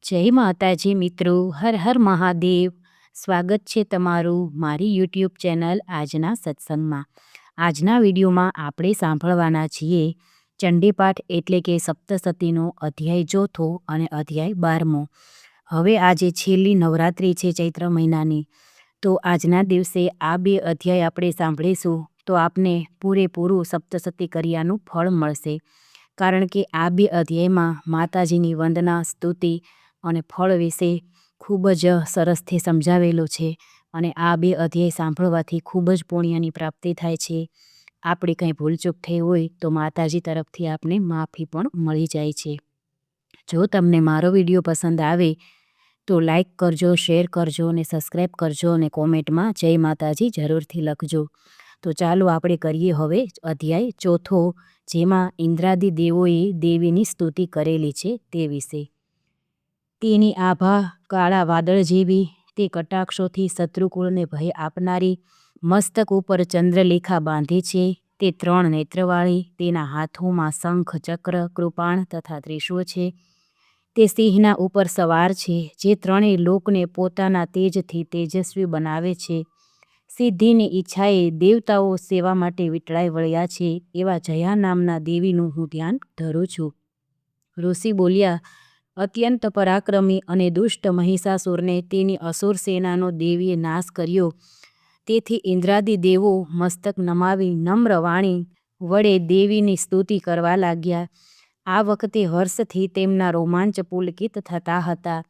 જય માતાજી મિત્રો, હર હર મહાદેવ. સ્વાગત છે તમારું મારી યુટ્યુબ ચેનલ આજના સત્સંગમાં. આજના વિડીયોમાં આપણે સાંભળવાના છીએ ચંડીપાઠ એટલે કે સપ્તસતીનો અધ્યાય ચોથો અને અધ્યાય 12મો. હવે આજે છેલ્લી નવરાત્રિ છે ચૈત્ર મહિનાની, તો આજના દિવસે આ બે અધ્યાય આપણે સાંભળીશું તો આપને પૂરેપૂરું સપ્તસતી કર્યાનું ફળ મળશે. કારણ કે આ બે અધ્યાયમાં માતાજીની વંદના, સ્તુતિ અને ફળ વિશે ખૂબ જ સરસથી સમજાવેલું છે. અને આ બે અધ્યાય સાંભળવાથી ખૂબ જ પુણ્યની પ્રાપ્તિ થાય છે. આપણે કંઈ ભૂલચૂક થઈ હોય તો માતાજી તરફથી આપને માફી પણ મળી જાય છે. જો તમને મારો વિડીયો પસંદ આવે તો લાઈક કરજો, શેર કરજો અને સબસ્ક્રાઈબ કરજો અને કોમેન્ટમાં જય માતાજી જરૂરથી લખજો. તો ચાલો આપણે કરીએ હવે અધ્યાય ચોથો, જેમાં ઇન્દ્રાદિ દેવોએ દેવીની સ્તુતિ કરેલી છે તે વિશે. તેની આભા કાળા વાદળ જેવી, તે કટાક્ષોથી શત્રુકુળને ભય આપનારી, મસ્તક ઉપર ચંદ્રલેખા બાંધી છે, તે 3 નેત્રવાળી, તેના હાથોમાં શંખ, ચક્ર, કૃપાણ તથા ત્રિશૂળ છે. તે સિંહના ઉપર સવાર છે, જે 3 લોકને પોતાના તેજથી તેજસ્વી બનાવે છે. સિદ્ધિની ઈચ્છાએ દેવતાઓ સેવા માટે વિટળાઈ વળ્યા છે, એવા જયા નામના દેવીનું હું ધ્યાન ધરું છું. ઋષિ બોલ્યા, અત્યંત પરાક્રમી અને દુષ્ટ મહિષાસુરને તેની અસુર સેનાનો દેવીએ નાશ કર્યો. તેથી ઇન્દ્રાદિ દેવો મસ્તક નમાવી નમ્ર વાણી વડે દેવીની સ્તુતિ કરવા લાગ્યા. આ વખતે હર્ષથી તેમના રોમાંચ પુલકિત થતા હતા.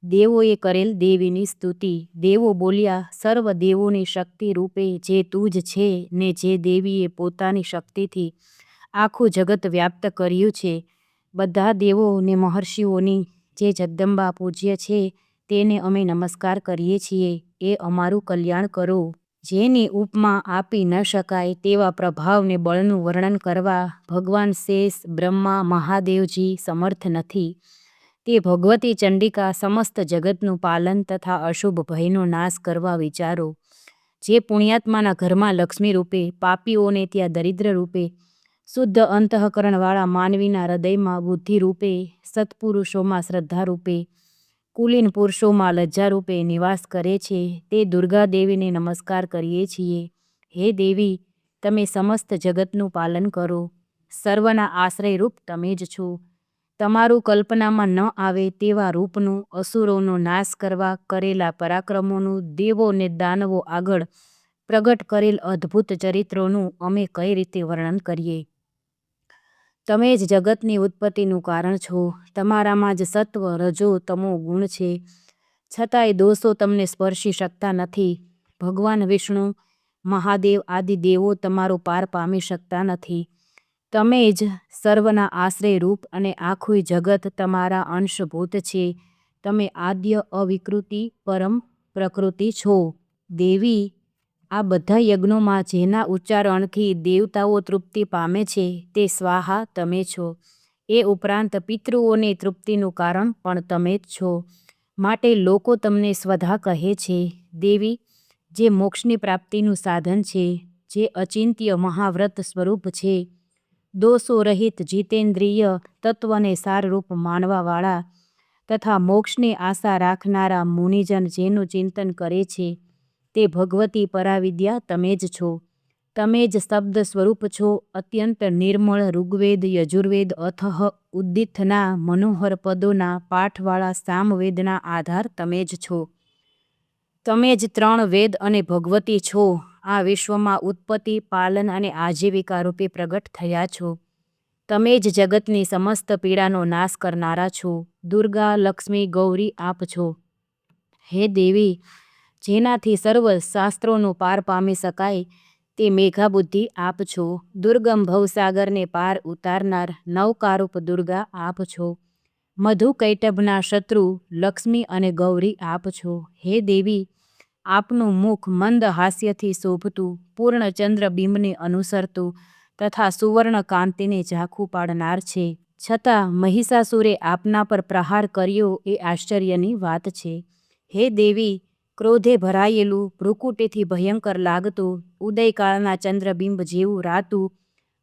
દેવોએ કરેલ દેવીની સ્તુતિ. દેવો બોલ્યા, સર્વ દેવોની શક્તિ રૂપે જે તું જ છે ને જે દેવીએ પોતાની શક્તિથી આખું જગત વ્યાપ્ત કર્યું છે, બધા દેવો ને મહર્ષિઓની જે જગદંબા પૂજ્ય છે તેને અમે નમસ્કાર કરીએ છીએ. એ અમારું કલ્યાણ કરો. જેની ઉપમા આપી ન શકાય તેવા પ્રભાવ ને બળનું વર્ણન કરવા ભગવાન શેષ, બ્રહ્મા, મહાદેવજી સમર્થ નથી. તે ભગવતી ચંડિકા સમસ્ત જગતનું પાલન તથા અશુભ ભયનો નાશ કરવા વિચારો. જે પુણ્યાત્માના ઘરમાં લક્ષ્મી રૂપે, પાપીઓને ત્યાં દરિદ્ર રૂપે, શુદ્ધ અંતઃકરણવાળા માનવીના હૃદયમાં બુદ્ધિ રૂપે, સત્પુરુષોમાં શ્રદ્ધા રૂપે, કુલીન પુરુષોમાં લજ્જા રૂપે નિવાસ કરે છે, તે દુર્ગા દેવીને નમસ્કાર કરીએ છીએ. હે દેવી, તમે સમસ્ત જગતનું પાલન કરો. સર્વના આશ્રય રૂપ તમે જ છો. તમારું કલ્પનામાં ન આવે તેવા રૂપનું, અસુરોનો નાશ કરવા કરેલા પરાક્રમોનું, દેવો ને દાનવો આગળ પ્રગટ કરેલ અદ્ભુત ચરિત્રોનું અમે કઈ રીતે વર્ણન કરીએ. તમે જ જગતની ઉત્પત્તિનું કારણ છો. તમારામાં જ સત્વ, રજો, તમો ગુણ છે. છતાંય દોષો તમને સ્પર્શી શકતા નથી. ભગવાન વિષ્ણુ, મહાદેવ આદિ દેવો તમારો પાર પામી શકતા નથી. તમે જ સર્વના આશ્રય રૂપ અને આખું જગત તમારા અંશભૂત છે. તમે આદ્ય અવિકૃતિ પરમ પ્રકૃતિ છો. દેવી, આ બધા યજ્ઞોમાં જેના ઉચ્ચારણથી દેવતાઓ તૃપ્તિ પામે છે તે સ્વાહા તમે છો. એ ઉપરાંત પિતૃઓને તૃપ્તિનું કારણ પણ તમે જ છો. માટે લોકો તમને સ્વધા કહે છે. દેવી, જે મોક્ષની પ્રાપ્તિનું સાધન છે, જે અચિંત્ય મહાવ્રત સ્વરૂપ છે, દોષો રહિત જીતેન્દ્રિય તત્વને સારરૂપ માનવાવાળા તથા મોક્ષની આશા રાખનારા મુનિજન જેનું ચિંતન કરે છે, તે ભગવતી પરાવિદ્યા તમે જ છો. તમે જ શબ્દ સ્વરૂપ છો. અત્યંત નિર્મળ ઋગ્વેદ, યજુર્વેદ અથઃ ઉદ્દિતના મનોહર પદોના પાઠવાળા સામવેદના આધાર તમે જ છો. તમે જ 3 વેદ અને ભગવતી છો. આ વિશ્વમાં ઉત્પત્તિ, પાલન અને આજીવિકા રૂપે પ્રગટ થયા છો. તમે જ જગતની સમસ્ત પીડાનો નાશ કરનારા છો. દુર્ગા, લક્ષ્મી, ગૌરી આપ છો. હે દેવી, જેનાથી સર્વ શાસ્ત્રોનું પાર પામી શકાય તે મેઘા બુદ્ધિ આપ છો. દુર્ગમ ભવસાગરને પાર ઉતારનાર નૌકારૂપ દુર્ગા આપ છો. મધુ કૈટભના શત્રુ લક્ષ્મી અને ગૌરી આપ છો. હે દેવી, આપનું મુખ મંદ હાસ્યથી શોભતું, પૂર્ણ ચંદ્રબિંબને અનુસરતું તથા સુવર્ણ કાંતિને ઝાંખું પાડનાર છે. છતાં મહિષાસુરે આપના પર પ્રહાર કર્યો એ આશ્ચર્યની વાત છે. હે દેવી, ક્રોધે ભરાયેલું, ભ્રુકુટીથી ભયંકર લાગતું, ઉદયકાળના ચંદ્રબિંબ જેવું રાતું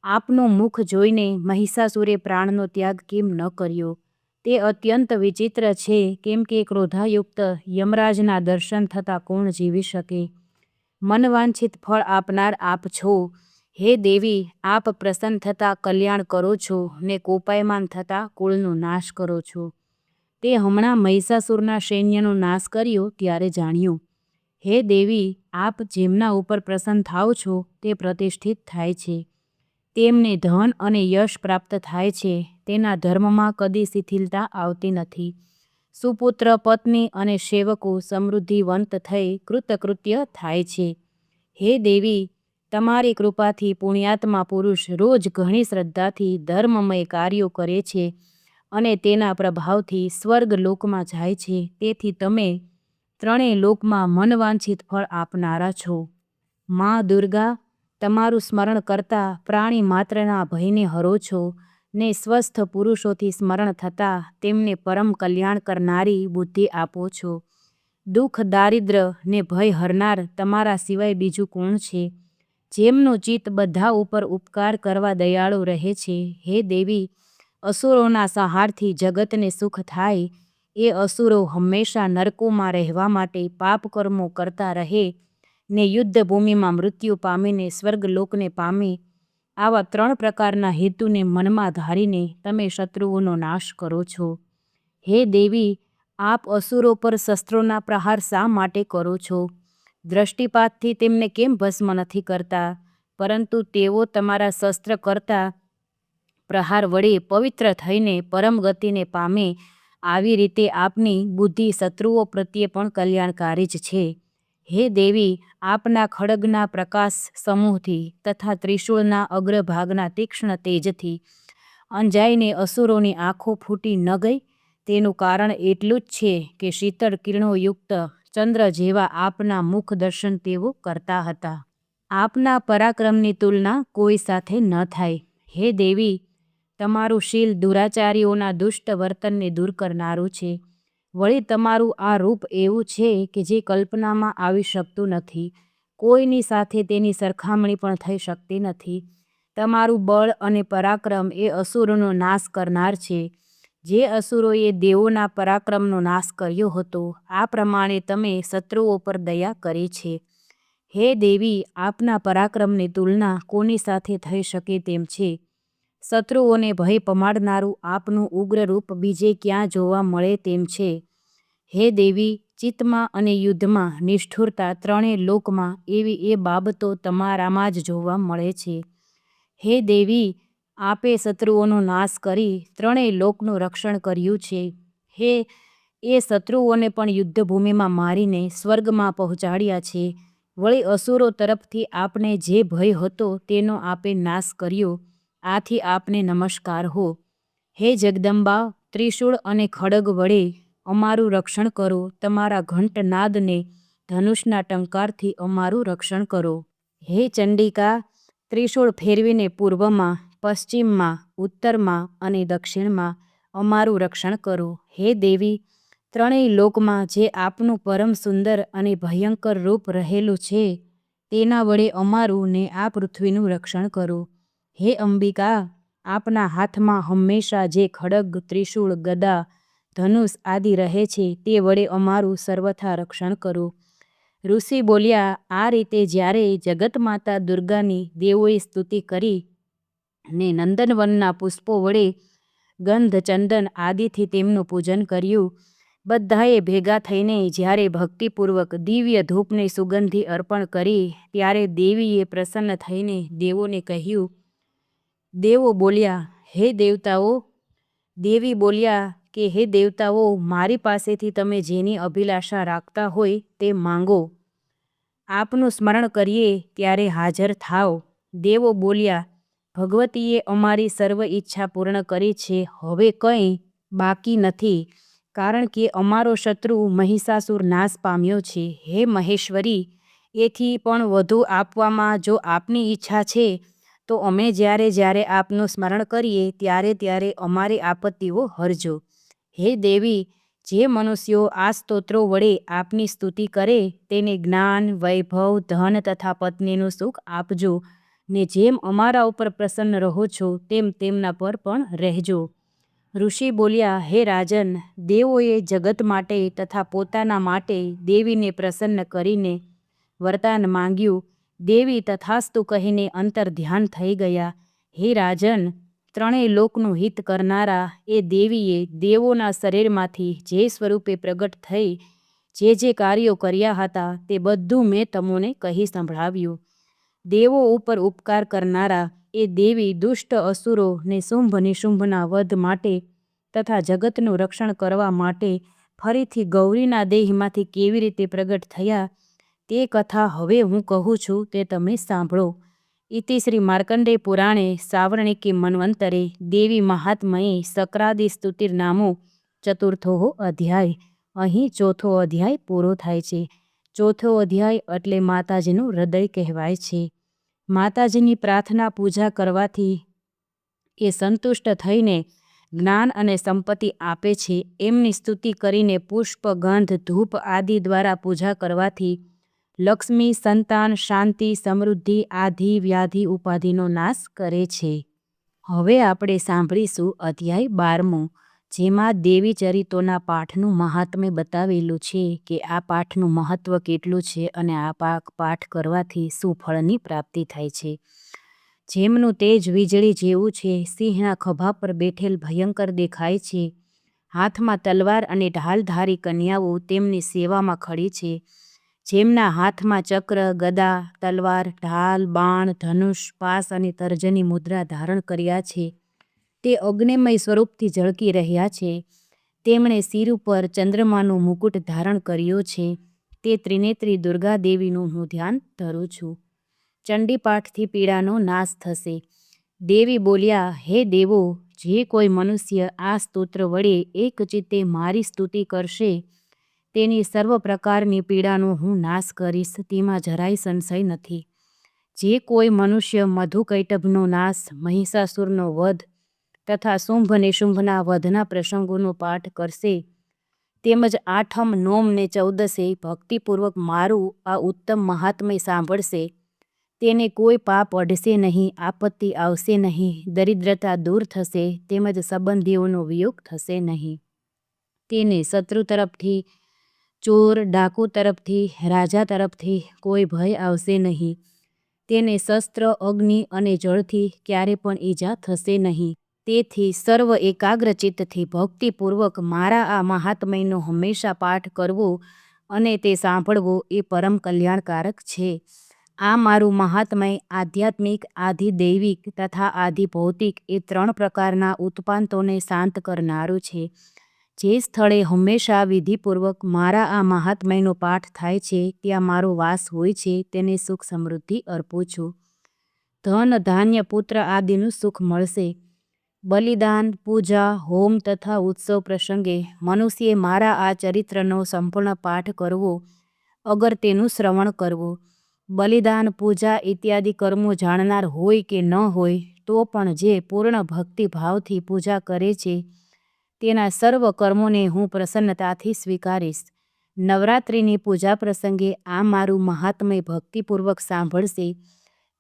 આપનું મુખ જોઈને મહિષાસુરે પ્રાણનો ત્યાગ કેમ ન કર્યો? તે અત્યંત વિચિત્ર છે, કેમ કે ક્રોધાયુક્ત યમરાજના દર્શન થતાં કોણ જીવી શકે? મનવાંછિત ફળ આપનાર આપ છો. હે દેવી, આપ પ્રસન્ન થતાં કલ્યાણ કરો છો ને કોપાયમાન થતાં કુળનો નાશ કરો છો. તે હમણાં મહિષાસુરના સૈન્યનો નાશ કર્યો ત્યારે જાણ્યું. હે દેવી, આપ જેમના ઉપર પ્રસન્ન થાઓ છો તે પ્રતિષ્ઠિત થાય છે. તેમને ધન અને યશ પ્રાપ્ત થાય છે. તેના ધર્મમાં કદી શિથિલતા આવતી નથી. સુપુત્ર, પત્ની અને સેવકો સમૃદ્ધિવંત થઈ કૃતકૃત્ય થાય છે. હે દેવી, તમારી કૃપાથી પુણ્યાત્મા પુરુષ રોજ ઘણી શ્રદ્ધાથી ધર્મમય કાર્યો કરે છે અને તેના પ્રભાવથી સ્વર્ગ લોકમાં જાય છે. તેથી તમે ત્રણેય લોકમાં મનવાંછિત ફળ આપનારા છો. મા દુર્ગા, તમારું સ્મરણ કરતા પ્રાણી માત્રના ભયને હરો છો ને સ્વસ્થ પુરુષોથી સ્મરણ થતાં તેમને પરમ કલ્યાણ કરનારી બુદ્ધિ આપો છો. દુઃખ, દારિદ્ર્ય ને ભય હરનાર તમારા સિવાય બીજું કોણ છે? જેમનું ચિત્ત બધા ઉપર ઉપકાર કરવા દયાળુ રહે છે. હે દેવી, અસુરોના સંહારથી જગતને સુખ થાય. એ અસુરો હંમેશા નરકોમાં રહેવા માટે પાપ કર્મો કરતા રહે ને યુદ્ધ ભૂમિમાં મૃત્યુ પામીને સ્વર્ગલોકને પામે. આવા 3 પ્રકારના હેતુને મનમાં ધારીને તમે શત્રુઓનો નાશ કરો છો. હે દેવી, આપ અસુરો પર શસ્ત્રોના પ્રહાર શા માટે કરો છો? દ્રષ્ટિપાતથી તેમને કેમ ભસ્મ નથી કરતા? પરંતુ તેઓ તમારા શસ્ત્ર કરતા પ્રહાર વડે પવિત્ર થઈને પરમ ગતિને પામે. આવી રીતે આપની બુદ્ધિ શત્રુઓ પ્રત્યે પણ કલ્યાણકારી જ છે. હે દેવી, આપના ખડગના પ્રકાશ સમૂહથી તથા ત્રિશૂળના અગ્રભાગના તીક્ષ્ણ તેજથી અંજાઈને અસુરોની આંખો ફૂટી ન ગઈ? તેનું કારણ એટલું જ છે કે શીતળ કિરણોયુક્ત ચંદ્ર જેવા આપના મુખ દર્શન તેઓ કરતા હતા. આપના પરાક્રમની તુલના કોઈ સાથે ન થાય. હે દેવી, તમારું શીલ દુરાચારીઓના દુષ્ટ વર્તનને દૂર કરનારું છે. વળી તમારું આ રૂપ એવું છે કે જે કલ્પનામાં આવી શકતું નથી. કોઈની સાથે તેની સરખામણી પણ થઈ શકતી નથી. તમારું બળ અને પરાક્રમ એ અસુરોનો નાશ કરનાર છે. જે અસુરોએ દેવોના પરાક્રમનો નાશ કર્યો હતો, આ પ્રમાણે તમે શત્રુઓ પર દયા કરી છે. હે દેવી, આપના પરાક્રમની તુલના કોની સાથે થઈ શકે તેમ છે? શત્રુઓને ભય પમાડનારું આપનું ઉગ્ર રૂપ બીજે ક્યાં જોવા મળે તેમ છે? હે દેવી, ચિત્તમાં અને યુદ્ધમાં નિષ્ઠુરતા ત્રણેય લોકમાં એવી એ બાબતો તમારામાં જ જોવા મળે છે. હે દેવી, આપે શત્રુઓનો નાશ કરી ત્રણેય લોકનું રક્ષણ કર્યું છે. હે એ શત્રુઓને પણ યુદ્ધભૂમિમાં મારીને સ્વર્ગમાં પહોંચાડ્યા છે. વળી અસુરો તરફથી આપને જે ભય હતો તેનો આપે નાશ કર્યો. આથી આપને નમસ્કાર હો. હે જગદંબા, ત્રિશૂળ અને ખડગ વડે અમારું રક્ષણ કરો. તમારા ઘંટનાદને ધનુષના ટંકારથી અમારું રક્ષણ કરો. હે ચંડિકા, ત્રિશૂળ ફેરવીને પૂર્વમાં, પશ્ચિમમાં, ઉત્તરમાં અને દક્ષિણમાં અમારું રક્ષણ કરો. હે દેવી, ત્રણેય લોકમાં જે આપનું પરમ સુંદર અને ભયંકર રૂપ રહેલું છે તેના વડે અમારું ને આ પૃથ્વીનું રક્ષણ કરો. હે અંબિકા, આપના હાથમાં હંમેશા જે ખડગ, ત્રિશૂળ, ગદા, ધનુષ આદિ રહે છે તે વડે અમારું સર્વથા રક્ષણ કરો. ઋષિ બોલ્યા, આ રીતે જ્યારે જગતમાતા દુર્ગાની દેવોએ સ્તુતિ કરી ને નંદનવનના પુષ્પો વડે ગંધ, ચંદન આદિથી તેમનું પૂજન કર્યું, બધાએ ભેગા થઈને જ્યારે ભક્તિપૂર્વક દિવ્ય ધૂપને સુગંધી અર્પણ કરી, ત્યારે દેવીએ પ્રસન્ન થઈને દેવોને કહ્યું. દેવો બોલ્યા, હે દેવતાઓ. દેવી બોલ્યા કે હે દેવતાઓ, મારી પાસેથી તમે જેની અભિલાષા રાખતા હોય તે માંગો. આપનું સ્મરણ કરીએ ત્યારે હાજર થાઓ. દેવો બોલ્યા, ભગવતીએ અમારી સર્વ ઈચ્છા પૂર્ણ કરી છે. હવે કંઈ બાકી નથી, કારણ કે અમારો શત્રુ મહિષાસુર નાશ પામ્યો છે. હે મહેશ્વરી, એથી પણ વધુ આપવામાં જો આપની ઈચ્છા છે તો અમે જ્યારે જ્યારે આપનું સ્મરણ કરીએ ત્યારે ત્યારે અમારી આપત્તિઓ હરજો. હે દેવી, જે મનુષ્યો આ સ્તોત્રો વડે આપની સ્તુતિ કરે તેને જ્ઞાન, વૈભવ, ધન તથા પત્નીનું સુખ આપજો ને જેમ અમારા ઉપર પ્રસન્ન રહો છો તેમ તેમના પર પણ રહેજો. ઋષિ બોલ્યા, હે રાજન, દેવોએ જગત માટે તથા પોતાના માટે દેવીને પ્રસન્ન કરીને વરદાન માંગ્યું. દેવી તથાસ્તુ કહીને અંતર ધ્યાન થઈ ગયા. હે રાજન, ત્રણેય લોકનું હિત કરનારા એ દેવીએ દેવોના શરીરમાંથી જે સ્વરૂપે પ્રગટ થઈ જે કાર્યો કર્યા હતા તે બધું મેં તમોને કહી સંભળાવ્યું. દેવો ઉપર ઉપકાર કરનારા એ દેવી દુષ્ટ અસુરો ને શુંભ નિશુંભના વધ માટે તથા જગતનું રક્ષણ કરવા માટે ફરીથી ગૌરીના દેહમાંથી કેવી રીતે પ્રગટ થયા તે કથા હવે હું કહું છું તે તમે સાંભળો. ઇતિ શ્રી માર્કંડેય પુરાણે સાવર્ણિકે મન્વંતરે દેવી મહાત્મયે સક્રાદિ સ્તુતિર્નામો ચતુર્થો અધ્યાય. અહીં ચોથો અધ્યાય પૂરો થાય છે. ચોથો અધ્યાય એટલે માતાજીનું હૃદય કહેવાય છે. માતાજીની પ્રાર્થના પૂજા કરવાથી એ સંતુષ્ટ થઈને જ્ઞાન અને સંપત્તિ આપે છે. એમની સ્તુતિ કરીને પુષ્પ, ગંધ, ધૂપ આદિ દ્વારા પૂજા કરવાથી લક્ષ્મી, સંતાન, શાંતિ, સમૃદ્ધિ, આધિ, વ્યાધિ, ઉપાધિનો નાશ કરે છે. હવે આપણે સાંભળીશું અધ્યાય 12મો, જેમાં દેવી ચરિતોના પાઠનું મહાત્મ્ય બતાવેલું છે કે આ પાઠનું મહત્ત્વ કેટલું છે અને આ પાઠ કરવાથી શું ફળની પ્રાપ્તિ થાય છે. જેમનું તેજ વીજળી જેવું છે, સિંહના ખભા પર બેઠેલ ભયંકર દેખાય છે. હાથમાં તલવાર અને ઢાલધારી કન્યાઓ તેમની સેવામાં ખડી છે. જેમના હાથમાં ચક્ર, ગદા, તલવાર, ઢાલ, બાણ, ધનુષ, પાસ અને તર્જની મુદ્રા ધારણ કર્યા છે. તે અગ્નિમય સ્વરૂપથી ઝળકી રહ્યા છે. તેમણે શિર ઉપર ચંદ્રમાનું મુકુટ ધારણ કર્યો છે. તે ત્રિનેત્રી દુર્ગા દેવીનું હું ધ્યાન ધરું છું. ચંડીપાઠથી પીડાનો નાશ થશે. દેવી બોલ્યા, હે દેવો, જે કોઈ મનુષ્ય આ સ્તોત્ર વડે એક ચિત્તે મારી સ્તુતિ કરશે તેની સર્વ પ્રકારની પીડાનો હું નાશ કરીશ, તેમાં જરાય સંશય નથી. જે કોઈ મનુષ્ય મધુકૈટભનો નાશ, મહિષાસુરનો વધ તથા શુંભ નિશુંભના વધના પ્રસંગોનો પાઠ કરશે તેમજ આઠમ, નોમ ને 14 ભક્તિપૂર્વક મારું આ ઉત્તમ મહાત્મય સાંભળશે તેને કોઈ પાપ અડશે નહીં, આપત્તિ આવશે નહીં, દરિદ્રતા દૂર થશે તેમજ સંબંધીઓનો વિયોગ થશે નહીં. તેને શત્રુ તરફથી, ચોર ડાકુ તરફથી, રાજા તરફથી કોઈ ભય આવશે નહીં. તેને શસ્ત્ર, અગ્નિ અને જળથી ક્યારે પણ ઈજા થશે નહીં. તેથી સર્વ એકાગ્રચિત્તથી ભક્તિપૂર્વક મારા આ મહાત્મયનો હંમેશા પાઠ કરવો અને તે સાંભળવો એ પરમ કલ્યાણકારક છે. આ મારું મહાત્મય આધ્યાત્મિક, આધિદૈવિક તથા આધિભૌતિક એ 3 પ્રકારના ઉત્પાતોને શાંત કરનારું છે. જે સ્થળે હંમેશા વિધિપૂર્વક મારા આ મહાત્મયનો પાઠ થાય છે ત્યાં મારો વાસ હોય છે. તેને સુખ સમૃદ્ધિ અર્પું છું. ધન, ધાન્ય, પુત્ર આદિનું સુખ મળશે. બલિદાન, પૂજા, હોમ તથા ઉત્સવ પ્રસંગે મનુષ્યે મારા આ ચરિત્રનો સંપૂર્ણ પાઠ કરવો અગર તેનું શ્રવણ કરવું. બલિદાન, પૂજા ઇત્યાદિ કર્મો જાણનાર હોય કે ન હોય તો પણ જે પૂર્ણ ભક્તિભાવથી પૂજા કરે છે તેના સર્વ કર્મોને હું પ્રસન્નતાથી સ્વીકારીશ. નવરાત્રિની પૂજા પ્રસંગે આ મારું મહાત્મય ભક્તિપૂર્વક સાંભળશે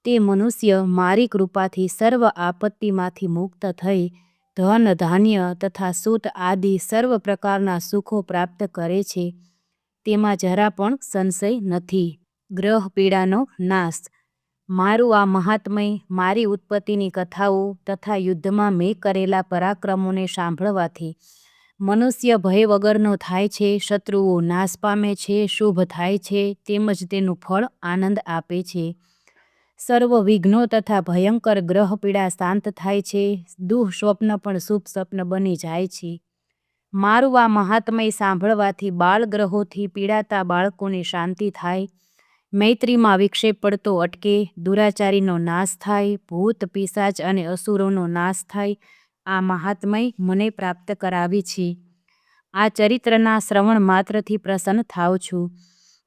તે મનુષ્ય મારી કૃપાથી સર્વ આપત્તિમાંથી મુક્ત થઈ ધન, ધાન્ય તથા સૂત આદિ સર્વ પ્રકારના સુખો પ્રાપ્ત કરે છે. તેમાં જરા પણ સંશય નથી. ગ્રહ પીડાનો નાશ. મારું આ મહાત્મય, મારી ઉત્પત્તિની કથાઓ તથા યુદ્ધમાં મેં કરેલા પરાક્રમોને સાંભળવાથી મનુષ્ય ભય વગરનો થાય છે, શત્રુઓ નાશ પામે છે, શુભ થાય છે તેમજ તેનું ફળ આનંદ આપે છે. સર્વ વિઘ્નો તથા ભયંકર ગ્રહ પીડા શાંત થાય છે. દુઃસ્વપ્ન પણ શુભ સ્વપ્ન બની જાય છે. મારું આ મહાત્મય સાંભળવાથી બાળ ગ્રહોથી પીડાતા બાળકોને શાંતિ થાય, મૈત્રીમાં વિક્ષેપ પડતો અટકે, દુરાચારીનો નાશ થાય, ભૂત, પિશાચ અને અસુરોનો નાશ થાય. આ મહાત્મય મને પ્રાપ્ત કરાવી છે. આ ચરિત્રના શ્રવણ માત્રથી પ્રસન્ન થાવ છું.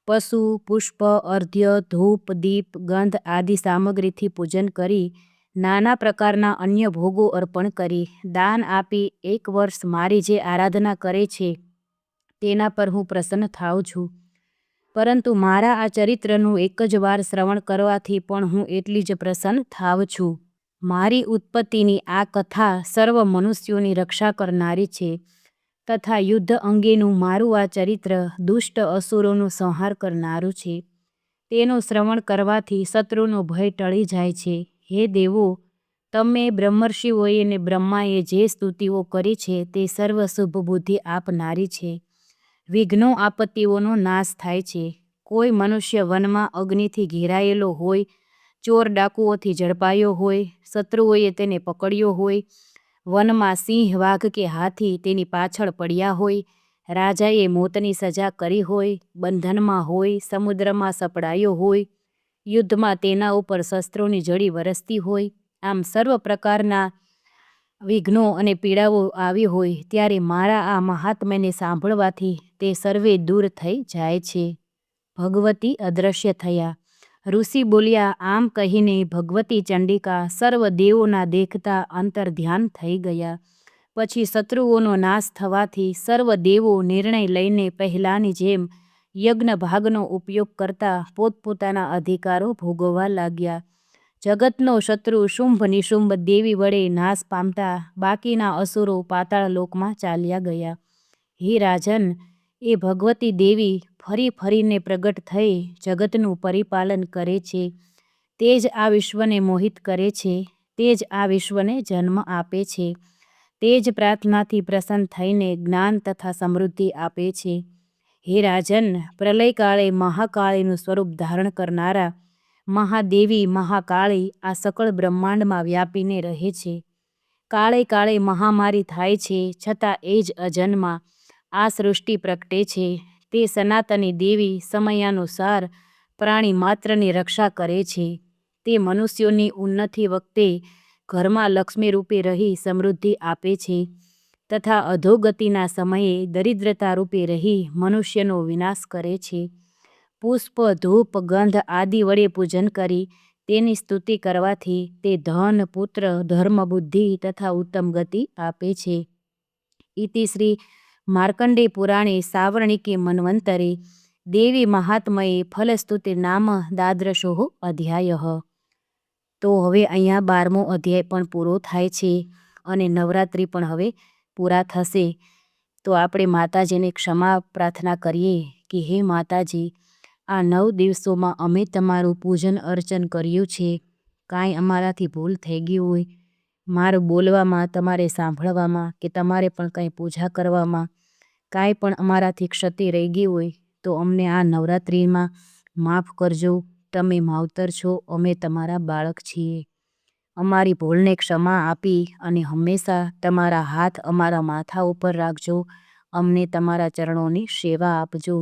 પશુ, પુષ્પ, અર્ધ્ય, ધૂપ, દીપ, ગંધ આદિ સામગ્રીથી પૂજન કરી, નાના પ્રકારના અન્ય ભોગો અર્પણ કરી, દાન આપી 1 વર્ષ મારી જે આરાધના કરે છે તેના પર હું પ્રસન્ન થાવ છું. પરંતુ મારા આ ચરિત્રનું એક જ વાર શ્રવણ કરવાથી પણ હું એટલી જ પ્રસન્ન થાવ છું. મારી ઉત્પત્તિની આ કથા સર્વ મનુષ્યોની રક્ષા કરનારી છે તથા યુદ્ધ અંગેનું મારું આ ચરિત્ર દુષ્ટ અસુરોનો સંહાર કરનારું છે. તેનું શ્રવણ કરવાથી શત્રુનો ભય ટળી જાય છે. હે દેવો, તમે બ્રહ્મર્ષિઓએ અને બ્રહ્માએ જે સ્તુતિઓ કરી છે તે સર્વ શુભ બુદ્ધિ આપનારી છે. વિઘ્નો આપત્તિઓનો નાશ થાય છે. કોઈ મનુષ્ય વનમાં અગ્નિથી ઘેરાયેલો હોય, ચોર ડાકુઓથી ઝડપાયો હોય, શત્રુઓએ તેને પકડ્યો હોય, વનમાં સિંહ વાઘ કે હાથી તેની પાછળ પડ્યા હોય, રાજાએ મોતની સજા કરી હોય, બંધનમાં હોય, સમુદ્રમાં સપડાયો હોય, યુદ્ધમાં તેના ઉપર શસ્ત્રોની જડી વરસતી હોય, આમ સર્વ પ્રકારના વિઘ્નો અને પીડાઓ આવી હોય ત્યારે મારા આ મહાત્મ્યને સાંભળવાથી તે સર્વે દૂર થઈ જાય છે. ભગવતી અદૃશ્ય થયા. ઋષિ બોલ્યા. આમ કહીને ભગવતી ચંડિકા સર્વ દેવોના દેખતા અંતર ધ્યાન થઈ ગયા. પછી શત્રુઓનો નાશ થવાથી સર્વ દેવો નિર્ણય લઈને પહેલાંની જેમ યજ્ઞ ભાગનો ઉપયોગ કરતા પોતપોતાના અધિકારો ભોગવવા લાગ્યા. જગતનો શત્રુ શુંભ નિશુંભ દેવી વડે નાશ પામતા બાકીના અસુરો પાતાળ લોકમાં ચાલ્યા ગયા. હે રાજન, એ ભગવતી દેવી ફરી ફરીને પ્રગટ થઈ જગતનું પરિપાલન કરે છે. તે જ આ વિશ્વને મોહિત કરે છે. તે જ આ વિશ્વને જન્મ આપે છે. તે જ પ્રાર્થનાથી પ્રસન્ન થઈને જ્ઞાન તથા સમૃદ્ધિ આપે છે. હે રાજન, પ્રલયકાળે મહાકાળીનું સ્વરૂપ ધારણ કરનારા મહાદેવી મહાકાળી આ સકળ બ્રહ્માંડમાં વ્યાપીને રહે છે. કાળે કાળે મહામારી થાય છે છતાં એ જ અજન્મા આ સૃષ્ટિ પ્રગટે છે. તે સનાતની દેવી સમયાનુસાર પ્રાણી માત્રની રક્ષા કરે છે. તે મનુષ્યોની ઉન્નતિ વખતે ઘરમાં લક્ષ્મી રૂપે રહી સમૃદ્ધિ આપે છે તથા અધોગતિના સમયે દરિદ્રતા રૂપે રહી મનુષ્યનો વિનાશ કરે છે. પુષ્પ, ધૂપ, ગંધ આદિ વડે પૂજન કરી તેની સ્તુતિ કરવાથી તે ધન, પુત્ર, ધર્મ, બુદ્ધિ તથા ઉત્તમ ગતિ આપે છે. ઇતિ શ્રી માર્કંડે પુરાણે સાવર્ણિકે મન્વંતરે દેવી મહાત્મયે ફલસ્તુતિ નામ દાદ્રશોઃ અધ્યાયઃ. તો હવે અહીંયા 12મો અધ્યાય પણ પૂરો થાય છે અને નવરાત્રિ પણ હવે પૂરા થશે. તો આપણે માતાજીને ક્ષમા પ્રાર્થના કરીએ કે હે માતાજી, આ 9 દિવસોમાં અમે તમારું પૂજન અર્ચન કર્યું છે. કાંઈ અમારાથી ભૂલ થઈ ગઈ હોય, મારું બોલવામાં, તમારે સાંભળવામાં કે તમારે પણ કંઈ પૂજા કરવામાં કાંઈ પણ અમારાથી ક્ષતિ રહી ગઈ હોય તો અમને આ નવરાત્રિમાં માફ કરજો. તમે માવતર છો, અમે તમારા બાળક છીએ. અમારી ભૂલને ક્ષમા આપી અને હંમેશા તમારા હાથ અમારા માથા ઉપર રાખજો. અમને તમારા ચરણોની સેવા આપજો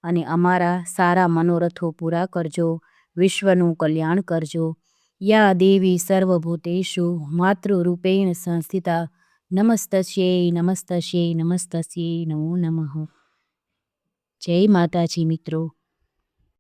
અને અમારા સારા મનોરથો પૂરા કરજો. વિશ્વનું કલ્યાણ કરજો. યા દેવી સર્વભૂતેષુ માતૃરૂપેણ સંસ્થિતા નમસ્તસ્યૈ નમસ્તસ્યૈ નમસ્તસ્યૈ નમો નમઃ. જય માતાજી મિત્રો.